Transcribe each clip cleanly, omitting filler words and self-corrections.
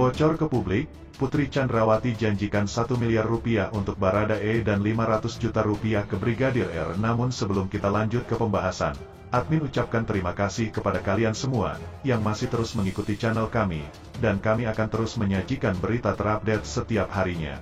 Bocor ke publik, Putri Chandrawati janjikan 1 miliar rupiah untuk Baradae dan 500 juta rupiah ke Brigadir R. Namun sebelum kita lanjut ke pembahasan, admin ucapkan terima kasih kepada kalian semua, yang masih terus mengikuti channel kami, dan kami akan terus menyajikan berita terupdate setiap harinya.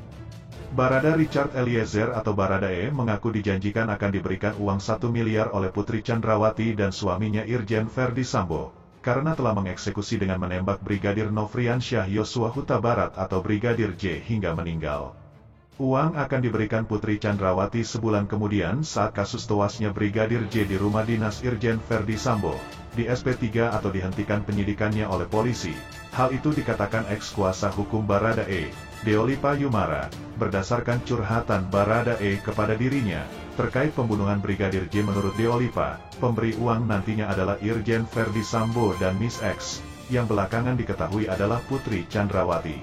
Barada Richard Eliezer atau Baradae mengaku dijanjikan akan diberikan uang 1 miliar oleh Putri Chandrawati dan suaminya Irjen Verdi Sambo, karena telah mengeksekusi dengan menembak Brigadir Nofriansyah Yosua Huta Barat atau Brigadir J hingga meninggal. Uang akan diberikan Putri Chandrawati sebulan kemudian saat kasus tewasnya Brigadir J di rumah dinas Irjen Verdi Sambo, di SP3 atau dihentikan penyidikannya oleh polisi. Hal itu dikatakan eks-kuasa hukum Baradae, Deolipa Yumara, berdasarkan curhatan Baradae kepada dirinya, terkait pembunuhan Brigadir J. Menurut Deolipa, pemberi uang nantinya adalah Irjen Verdi Sambo dan Miss X, yang belakangan diketahui adalah Putri Chandrawati.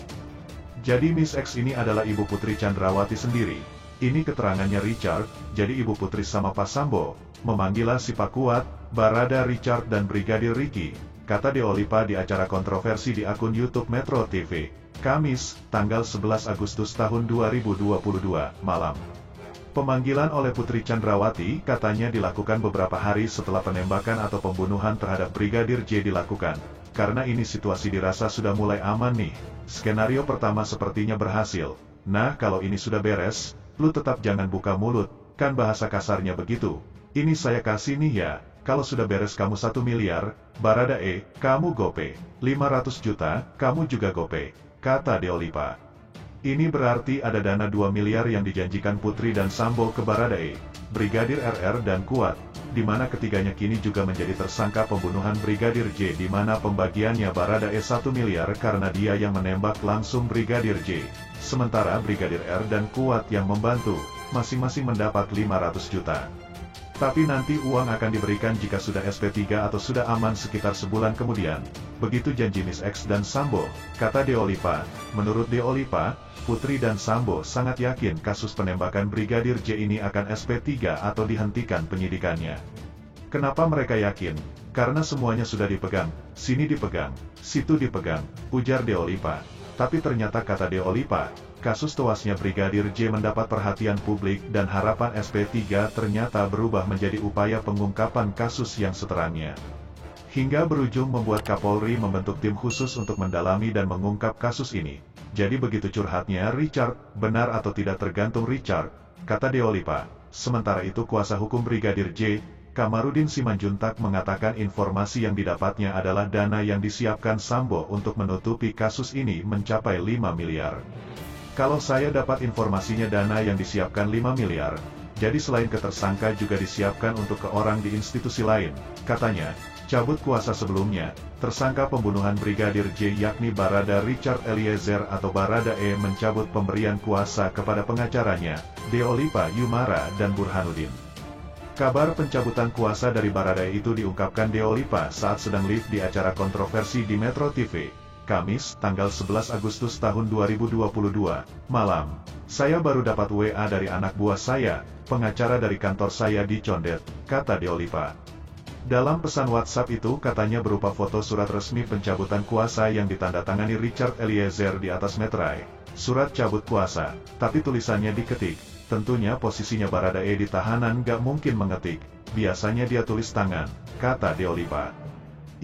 Jadi Miss X ini adalah ibu Putri Chandrawati sendiri. Ini keterangannya Richard, jadi ibu Putri sama Pak Sambo, memanggillah si Pak Kuat, Barada Richard dan Brigadir Ricky, kata Deolipa di acara kontroversi di akun YouTube Metro TV, Kamis, tanggal 11 Agustus tahun 2022, malam. Pemanggilan oleh Putri Chandrawati katanya dilakukan beberapa hari setelah penembakan atau pembunuhan terhadap Brigadir J dilakukan. Karena ini situasi dirasa sudah mulai aman nih. Skenario pertama sepertinya berhasil. Nah kalau ini sudah beres, lu tetap jangan buka mulut, kan bahasa kasarnya begitu. Ini saya kasih nih ya, kalau sudah beres kamu 1 miliar, Baradae, kamu gope. 500 juta, kamu juga gope, kata Deolipa. Ini berarti ada dana 2 miliar yang dijanjikan Putri dan Sambo ke Baradae, Brigadir RR dan Kuat, di mana ketiganya kini juga menjadi tersangka pembunuhan Brigadir J, di mana pembagiannya Baradae 1 miliar karena dia yang menembak langsung Brigadir J, sementara Brigadir R dan Kuat yang membantu, masing-masing mendapat 500 juta. Tapi nanti uang akan diberikan jika sudah SP3 atau sudah aman sekitar sebulan kemudian. Begitu janji Miss X dan Sambo, kata Deolipa. Menurut Deolipa, Putri dan Sambo sangat yakin kasus penembakan Brigadir J ini akan SP3 atau dihentikan penyidikannya. Kenapa mereka yakin? Karena semuanya sudah dipegang, sini dipegang, situ dipegang, ujar Deolipa. Tapi ternyata kata Deolipa, kasus tewasnya Brigadir J mendapat perhatian publik dan harapan SP3 ternyata berubah menjadi upaya pengungkapan kasus yang seterangnya. Hingga berujung membuat Kapolri membentuk tim khusus untuk mendalami dan mengungkap kasus ini. Jadi begitu curhatnya Richard, benar atau tidak tergantung Richard, kata Deolipa. Sementara itu kuasa hukum Brigadir J, Kamarudin Simanjuntak mengatakan informasi yang didapatnya adalah dana yang disiapkan Sambo untuk menutupi kasus ini mencapai 5 miliar. Kalau saya dapat informasinya dana yang disiapkan 5 miliar, jadi selain ke tersangka juga disiapkan untuk ke orang di institusi lain, katanya. Cabut kuasa sebelumnya, tersangka pembunuhan Brigadir J yakni Barada Richard Eliezer atau Baradae mencabut pemberian kuasa kepada pengacaranya, Deolipa Yumara dan Burhanuddin. Kabar pencabutan kuasa dari Baradae itu diungkapkan Deolipa saat sedang live di acara kontroversi di Metro TV, Kamis, tanggal 11 Agustus tahun 2022, malam. Saya baru dapat WA dari anak buah saya, pengacara dari kantor saya di Condet, kata Deolipa. Dalam pesan WhatsApp itu katanya berupa foto surat resmi pencabutan kuasa yang ditandatangani Richard Eliezer di atas meterai, surat cabut kuasa, tapi tulisannya diketik. Tentunya posisinya Baradae di tahanan gak mungkin mengetik, biasanya dia tulis tangan, kata Deolipa.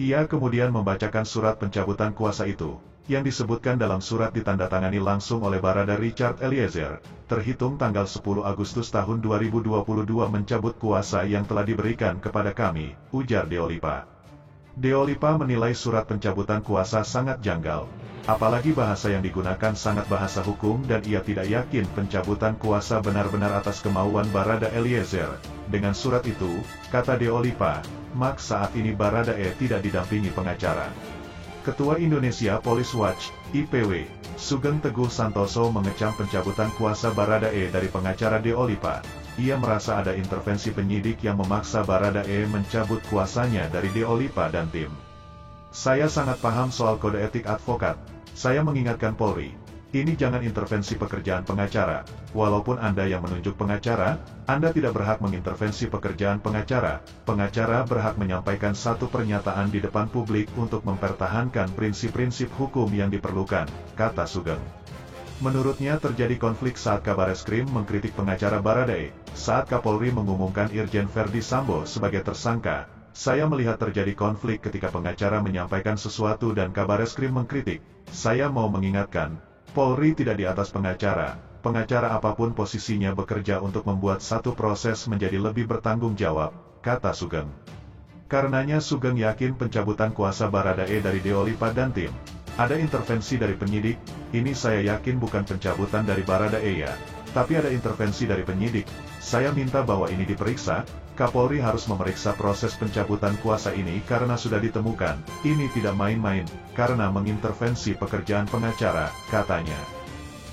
Ia kemudian membacakan surat pencabutan kuasa itu, yang disebutkan dalam surat ditandatangani langsung oleh Barada Richard Eliezer, terhitung tanggal 10 Agustus tahun 2022 mencabut kuasa yang telah diberikan kepada kami, ujar Deolipa. Deolipa menilai surat pencabutan kuasa sangat janggal, apalagi bahasa yang digunakan sangat bahasa hukum dan ia tidak yakin pencabutan kuasa benar-benar atas kemauan Barada Eliezer. Dengan surat itu, kata Deolipa, mak saat ini Baradae tidak didampingi pengacara. Ketua Indonesia Police Watch, IPW, Sugeng Teguh Santoso mengecam pencabutan kuasa Baradae dari pengacara Deolipa. Ia merasa ada intervensi penyidik yang memaksa Baradae mencabut kuasanya dari Deolipa dan tim. Saya sangat paham soal kode etik advokat. Saya mengingatkan Polri, Ini jangan intervensi pekerjaan pengacara. Walaupun Anda yang menunjuk pengacara, Anda tidak berhak mengintervensi pekerjaan pengacara. Pengacara berhak menyampaikan satu pernyataan di depan publik untuk mempertahankan prinsip-prinsip hukum yang diperlukan, kata Sugeng. Menurutnya terjadi konflik saat Kabareskrim mengkritik pengacara Baradae. Saat Kapolri mengumumkan Irjen Verdi Sambo sebagai tersangka, saya melihat terjadi konflik ketika pengacara menyampaikan sesuatu dan Kabareskrim mengkritik. Saya mau mengingatkan, Polri tidak di atas pengacara. Pengacara apapun posisinya bekerja untuk membuat satu proses menjadi lebih bertanggung jawab, kata Sugeng. Karenanya Sugeng yakin pencabutan kuasa Baradae dari Deolipa dan tim. Ada intervensi dari penyidik, ini saya yakin bukan pencabutan dari Baradae ya. Tapi ada intervensi dari penyidik. Saya minta bahwa ini diperiksa, Kapolri harus memeriksa proses pencabutan kuasa ini karena sudah ditemukan, ini tidak main-main, karena mengintervensi pekerjaan pengacara, katanya.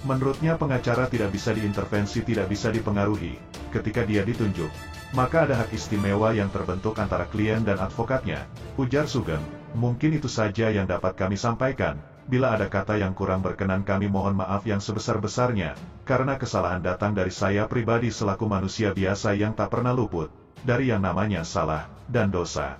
Menurutnya pengacara tidak bisa diintervensi, tidak bisa dipengaruhi, ketika dia ditunjuk. Maka ada hak istimewa yang terbentuk antara klien dan advokatnya, ujar Sugeng. Mungkin itu saja yang dapat kami sampaikan. Bila ada kata yang kurang berkenan kami mohon maaf yang sebesar-besarnya, karena kesalahan datang dari saya pribadi selaku manusia biasa yang tak pernah luput dari yang namanya salah dan dosa.